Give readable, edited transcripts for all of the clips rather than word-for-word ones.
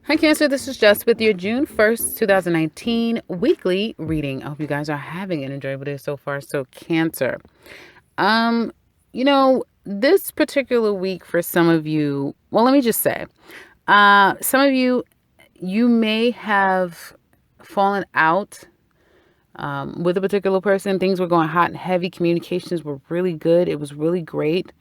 Hi Cancer, this is Jess with your June 1st, 2019 weekly reading. I hope you guys are having an enjoyable day so far. So Cancer. Um, this particular week for some of you, well, let me just say, some of you may have fallen out with a particular person. Things were going hot and heavy. Communications were really good. It was really great.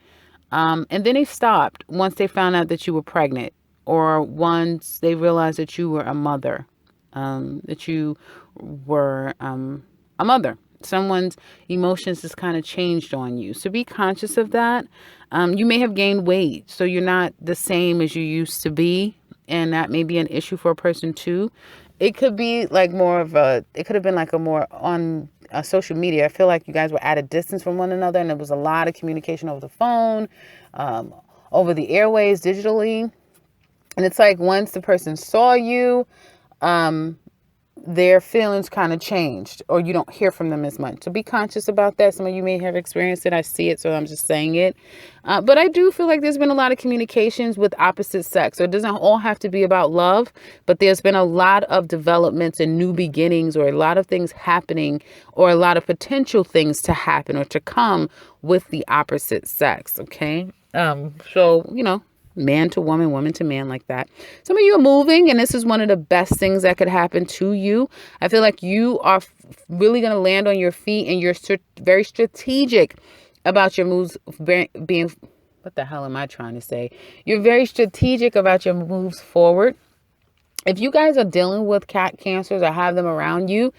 And then they stopped once they found out that you were pregnant or once they realized that you were a mother, that you were a mother. Someone's emotions just kind of changed on you. So be conscious of that. You may have gained weight, so you're not the same as you used to be. And that may be an issue for a person too. It could be like it could have been like a more on social media. I feel like you guys were at a distance from one another and there was a lot of communication over the phone, um, over the airways, digitally. And it's like once the person saw you, um, their feelings kind of changed or you don't hear from them as much. So be conscious about that. Some of you may have experienced it. I see it, so I'm just saying it. But I do feel like there's been a lot of communications with opposite sex. So it doesn't all have to be about love, but there's been a lot of developments and new beginnings or a lot of things happening or a lot of potential things to happen or to come with the opposite sex. Okay. So, man to woman, woman to man, like that. Some of you are moving, and this is one of the best things that could happen to you. I feel like you are really going to land on your feet, and you're very strategic about your moves being, what the hell am I trying to say? You're very strategic about your moves forward. If you guys are dealing with cancers or have them around you,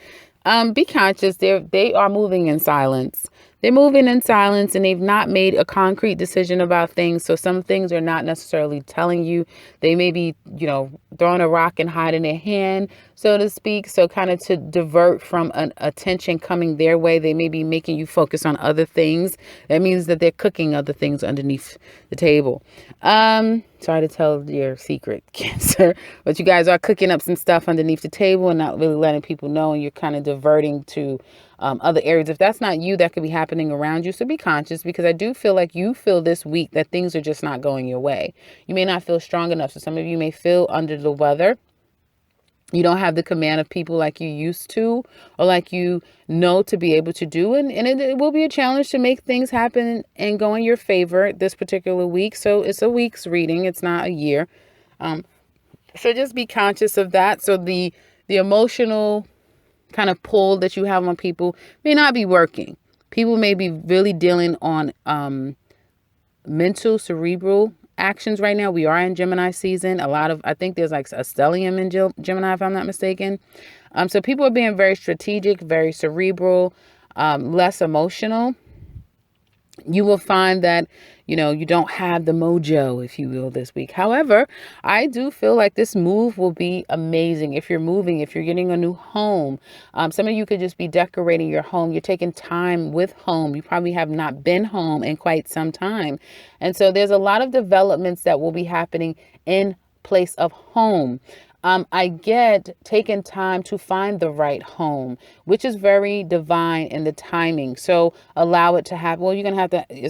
be conscious. They are moving in silence. They're moving in silence and they've not made a concrete decision about things. So some things are not necessarily telling you. They may be, throwing a rock and hiding their hand, so to speak. So kind of to divert from an attention coming their way, they may be making you focus on other things. That means that they're cooking other things underneath the table. Sorry to tell your secret, Cancer, but you guys are cooking up some stuff underneath the table and not really letting people know, and you're kind of diverting to other areas. If that's not you, that could be happening around you. So be conscious, because I do feel like you feel this week that things are just not going your way. You may not feel strong enough. So some of you may feel under the weather. You don't have the command of people like you used to or like to be able to do. And it will be a challenge to make things happen and go in your favor this particular week. So it's a week's reading. It's not a year. So just be conscious of that. So the emotional kind of pull that you have on people may not be working. People may be really dealing on mental, cerebral actions right now. We are in Gemini season. I think there's like a stellium in Gemini, if I'm not mistaken. So people are being very strategic, very cerebral, less emotional. You will find that, you don't have the mojo, if you will, this week. However, I do feel like this move will be amazing. If you're moving, if you're getting a new home, some of you could just be decorating your home. You're taking time with home. You probably have not been home in quite some time. And so there's a lot of developments that will be happening in place of home. I get taking time to find the right home, which is very divine in the timing. So allow it to happen. Well, it's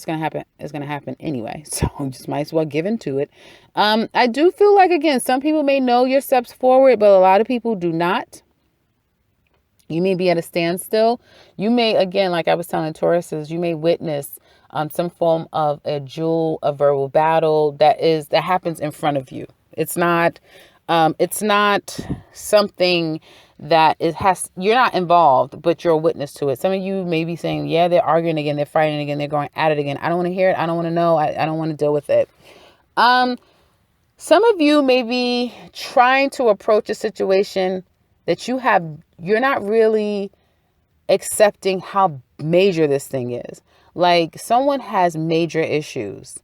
going to happen. It's going to happen anyway. So you just might as well give into it. I do feel like, again, some people may know your steps forward, but a lot of people do not. You may be at a standstill. You may, again, like I was telling Tauruses, you may witness some form of a verbal battle that happens in front of you. It's not something that you're not involved, but you're a witness to it. Some of you may be saying, yeah, they're arguing again, they're fighting again, they're going at it again. I don't want to hear it. I don't want to know. I don't want to deal with it. Some of you may be trying to approach a situation that you're not really accepting how major this thing is. Like someone has major issues.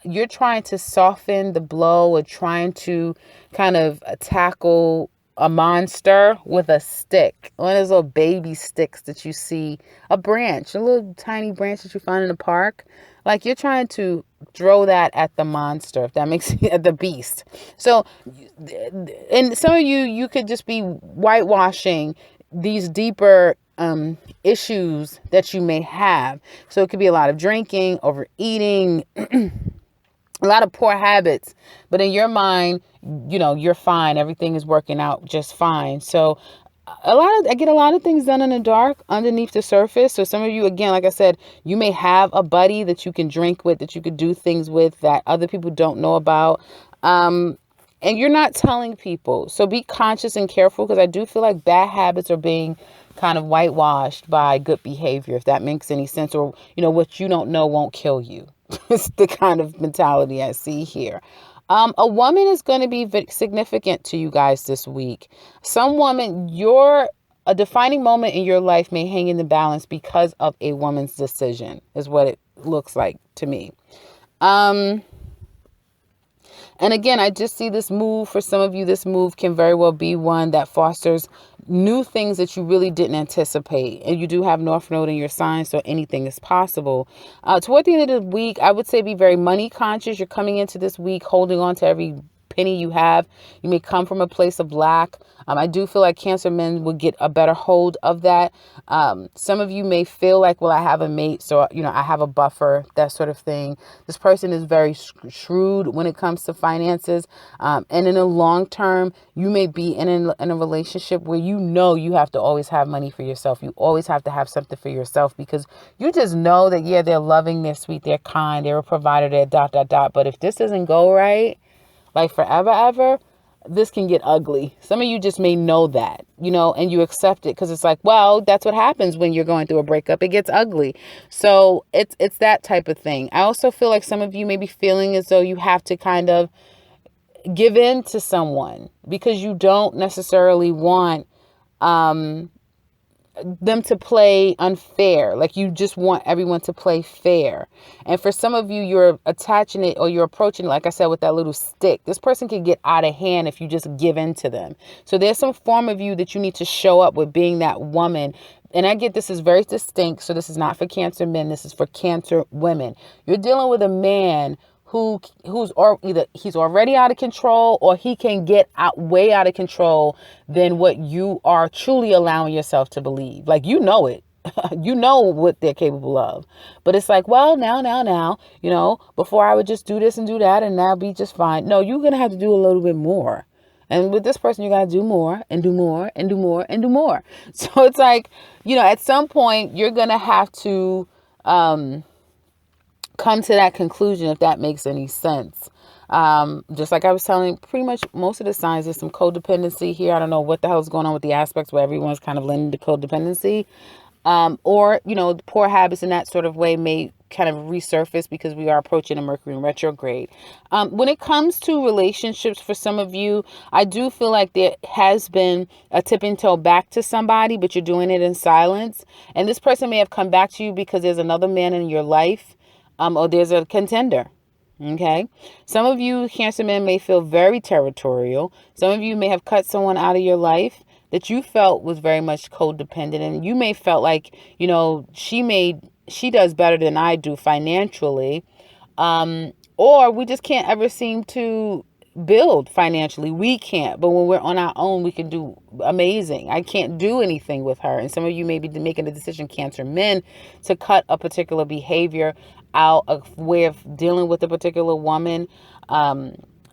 You're trying to soften the blow or trying to kind of tackle a monster with a stick. One of those little baby sticks that you see, a little tiny branch that you find in the park. Like you're trying to throw that at the monster, if that makes sense, at the beast. So, and some of you could just be whitewashing these deeper issues that you may have. So it could be a lot of drinking, overeating, a lot of poor habits, but in your mind, you're fine. Everything is working out just fine. So I get a lot of things done in the dark underneath the surface. So some of you, again, like I said, you may have a buddy that you can drink with, that you could do things with that other people don't know about. And you're not telling people. So be conscious and careful, because I do feel like bad habits are being kind of whitewashed by good behavior, if that makes any sense. Or, what you don't know won't kill you. It's the kind of mentality I see here. A woman is going to be significant to you guys this week. Some woman, a defining moment in your life may hang in the balance because of a woman's decision, is what it looks like to me. And again, I just see this move for some of you. This move can very well be one that fosters new things that you really didn't anticipate. And you do have North Node in your sign, so anything is possible. Toward the end of the week, I would say be very money conscious. You're coming into this week holding on to every penny you have. You may come from a place of lack. I do feel like Cancer men would get a better hold of that. Some of you may feel like, well, I have a mate, so, I have a buffer, that sort of thing. This person is very shrewd when it comes to finances. And in the long term, you may be in a relationship where you have to always have money for yourself. You always have to have something for yourself, because you just know that, yeah, they're loving, they're sweet, they're kind, they're a provider, they're ... But if this doesn't go right, like forever, ever, this can get ugly. Some of you just may know that, and you accept it because it's like, well, that's what happens when you're going through a breakup. It gets ugly. So it's that type of thing. I also feel like some of you may be feeling as though you have to kind of give in to someone because you don't necessarily want them to play unfair. Like, you just want everyone to play fair. And for some of you, you're attaching it, or you're approaching it, like I said, with that little stick. This person can get out of hand if you just give in to them. So there's some form of you that you need to show up with, being that woman. And I get this is very distinct. So this is not for Cancer men. This is for Cancer women. You're dealing with a man either he's already out of control, or he can get way out of control than what you are truly allowing yourself to believe. Like, it. You know what they're capable of. But it's like, well, now, before I would just do this and do that and now be just fine. No, you're going to have to do a little bit more. And with this person, you got to do more and do more and do more and do more. So it's like, at some point you're going to have to, come to that conclusion, if that makes any sense. Just like I was telling, pretty much most of the signs, there's some codependency here. I don't know what the hell is going on with the aspects where everyone's kind of leaning to codependency. Or, poor habits in that sort of way may kind of resurface because we are approaching a Mercury in retrograde. When it comes to relationships, for some of you, I do feel like there has been a tipping toe back to somebody, but you're doing it in silence. And this person may have come back to you because there's another man in your life. Or there's a contender. Okay. Some of you Cancer men may feel very territorial. Some of you may have cut someone out of your life that you felt was very much codependent. And you may felt like, she does better than I do financially. Or we just can't ever seem to build financially. We can't, but when we're on our own, we can do amazing. I can't do anything with her. And some of you may be making a decision, Cancer men, to cut a particular behavior out, a way of dealing with a particular woman.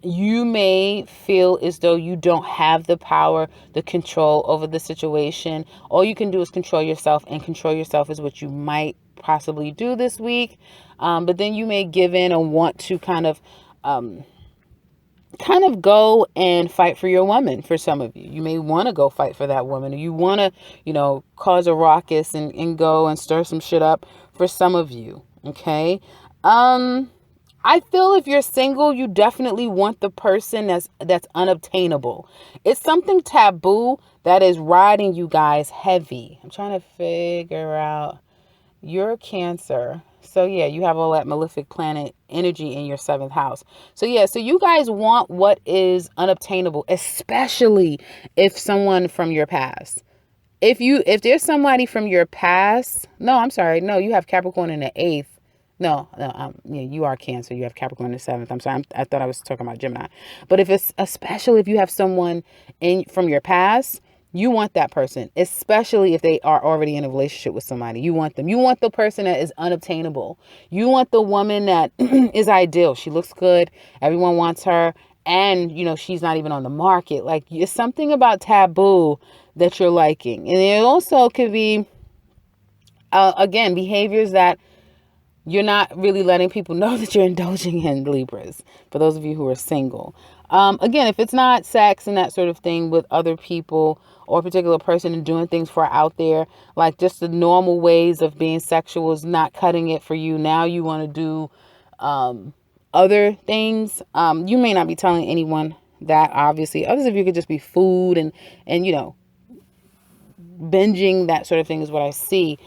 You may feel as though you don't have the power, the control over the situation. All you can do is control yourself, and control yourself is what you might possibly do this week. But then you may give in and want to kind of go and fight for your woman. For some of you, you may want to go fight for that woman, or you want to, cause a ruckus and go and stir some shit up. For some of you. Okay. I feel if you're single, you definitely want the person that's unobtainable. It's something taboo that is riding you guys heavy. I'm trying to figure out your Cancer. So yeah, you have all that malefic planet energy in your 7th house. So yeah, so you guys want what is unobtainable, especially if someone from your past. If there's somebody from your past, no, I'm sorry. No, you have Capricorn in the 8th. No, yeah, you are Cancer. You have Capricorn in the 7th. I'm sorry. I thought I was talking about Gemini. But especially if you have someone from your past You want that person, especially if they are already in a relationship with somebody. You want them. You want the person that is unobtainable. You want the woman that is ideal. She looks good. Everyone wants her. And, she's not even on the market. Like, it's something about Taboo that you're liking. And it also could be, again, behaviors that you're not really letting people know that you're indulging in, Libras, for those of you who are single. Again, if it's not sex and that sort of thing with other people or a particular person and doing things for out there, like just the normal ways of being sexual is not cutting it for you. Now you want to do other things. You may not be telling anyone that, obviously. Others of you could just be food and binging, that sort of thing is what I see.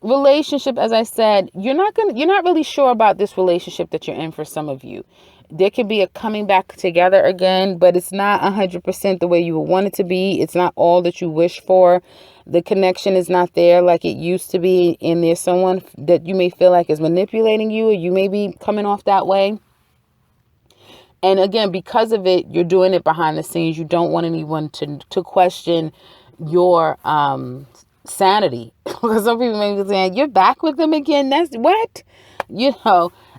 Relationship, as I said, you're not really sure about this relationship that you're in. For some of you, there could be a coming back together again, but it's not 100% the way you would want it to be. It's not all that you wish for. The connection is not there like it used to be, and there's someone that you may feel like is manipulating you, or you may be coming off that way. And again, because of it, you're doing it behind the scenes. You don't want anyone to question your sanity. Because some people may be saying, "You're back with them again? That's what?"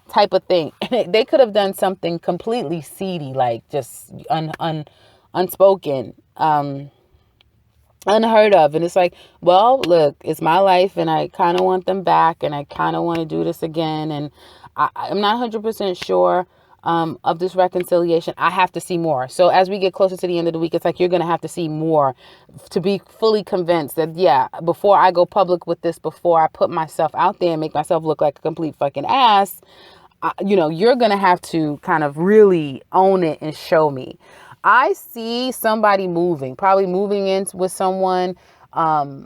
Type of thing. They could have done something completely seedy, like just unspoken, unheard of. And it's like, well, look, it's my life and I kind of want them back and I kind of want to do this again. And I'm not 100% sure of this reconciliation. I have to see more. So as we get closer to the end of the week, it's like you're going to have to see more to be fully convinced that, yeah, before I go public with this, before I put myself out there and make myself look like a complete fucking ass, you're going to have to kind of really own it and show me. I see somebody probably moving in with someone,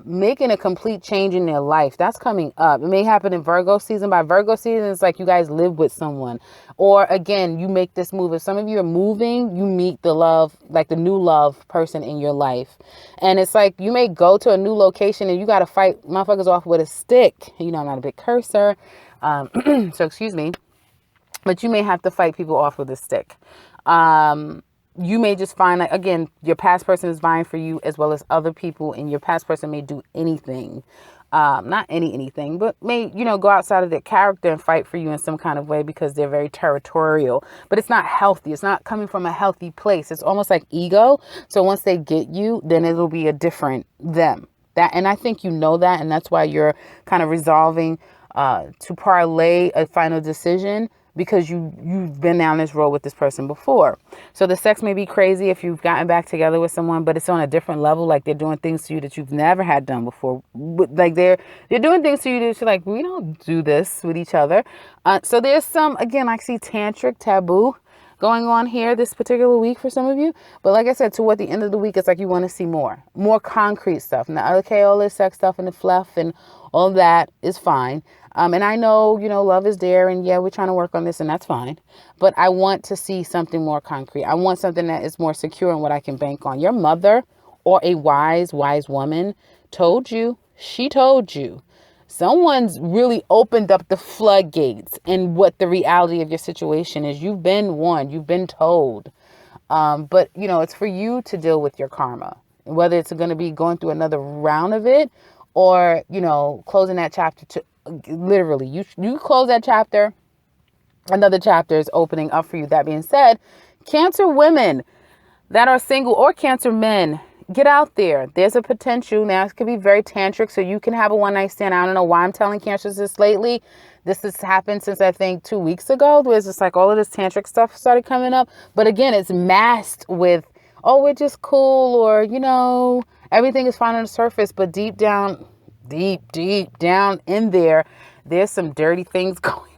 making a complete change in their life. That's coming up. It may happen in Virgo season. By Virgo season, it's like you guys live with someone. Or again, you make this move. If some of you are moving, you meet the love, like the new love person in your life. And it's like you may go to a new location and you got to fight motherfuckers off with a stick. I'm not a big cursor. So excuse me. But you may have to fight people off with a stick. You may just find, like, again, your past person is vying for you as well as other people, and your past person may do anything, not anything, but may, go outside of their character and fight for you in some kind of way because they're very territorial. But it's not healthy. It's not coming from a healthy place. It's almost like ego. So once they get you, then it'll be a different them. And I think that, and that's why you're kind of resolving to parlay a final decision, because you've been down this road with this person before. So the sex may be crazy if you've gotten back together with someone, but it's on a different level. Like they're doing things to you that you've never had done before. Like they're doing things to you that you're like, we don't do this with each other. So there's some, again, I see tantric taboo going on here this particular week for some of you. But like I said, toward the end of the week, it's like you want to see more concrete stuff. Now, okay, all this sex stuff and the fluff and all that is fine. And I know, love is there and yeah, we're trying to work on this and that's fine. But I want to see something more concrete. I want something that is more secure and what I can bank on. Your mother or a wise woman told you, she told you. Someone's really opened up the floodgates and what the reality of your situation is. You've been warned, you've been told. But, it's for you to deal with your karma, whether it's going to be going through another round of it or, closing that chapter to literally you close that chapter. Another chapter is opening up for you. That being said, Cancer women that are single or Cancer men, get out there. There's a potential. Now, it could be very tantric, so you can have a one-night stand. I don't know why I'm telling Cancers this lately. This has happened since, I think, 2 weeks ago, where it's just like all of this tantric stuff started coming up. But again, it's masked with, oh, we're just cool, or, everything is fine on the surface. But deep down in there, there's some dirty things going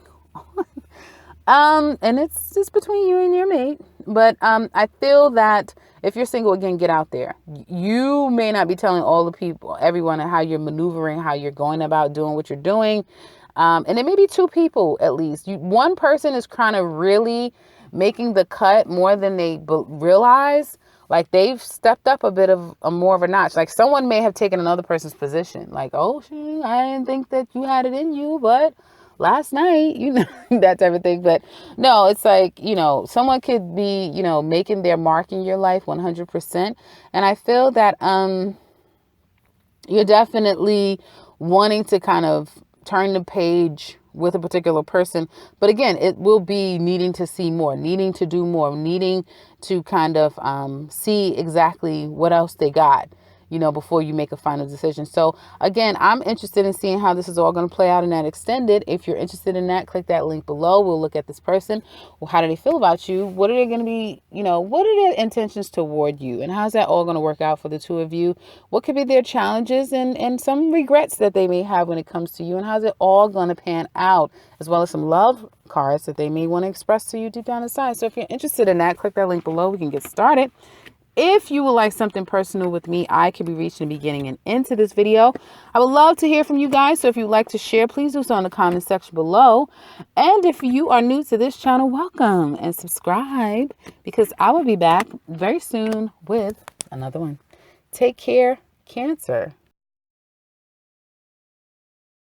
on. And it's just between you and your mate. But I feel that if you're single, again, get out there. You may not be telling everyone how you're maneuvering, how you're going about doing what you're doing. And it may be two people at least. One person is kind of really making the cut more than they realize. Like they've stepped up a bit of more of a notch. Like someone may have taken another person's position. Like, oh, shit, I didn't think that you had it in you, but last night, that type of thing. But no, it's like, someone could be, making their mark in your life 100%. And I feel that you're definitely wanting to kind of turn the page with a particular person. But again, it will be needing to see more, needing to do more, needing to kind of see exactly what else they got, before you make a final decision. So again, I'm interested in seeing how this is all going to play out in that extended. If you're interested in that, click that link below. We'll look at this person. Well, how do they feel about you? What are they going to be, what are their intentions toward you? And how's that all going to work out for the two of you? What could be their challenges and some regrets that they may have when it comes to you? And how's it all going to pan out? As well as some love cards that they may want to express to you deep down inside. So if you're interested in that, click that link below. We can get started. If you would like something personal with me, I can be reached in the beginning and into this video. I would love to hear from you guys. So if you'd like to share, please do so in the comment section below. And if you are new to this channel, welcome and subscribe, because I will be back very soon with another one. Take care, Cancer.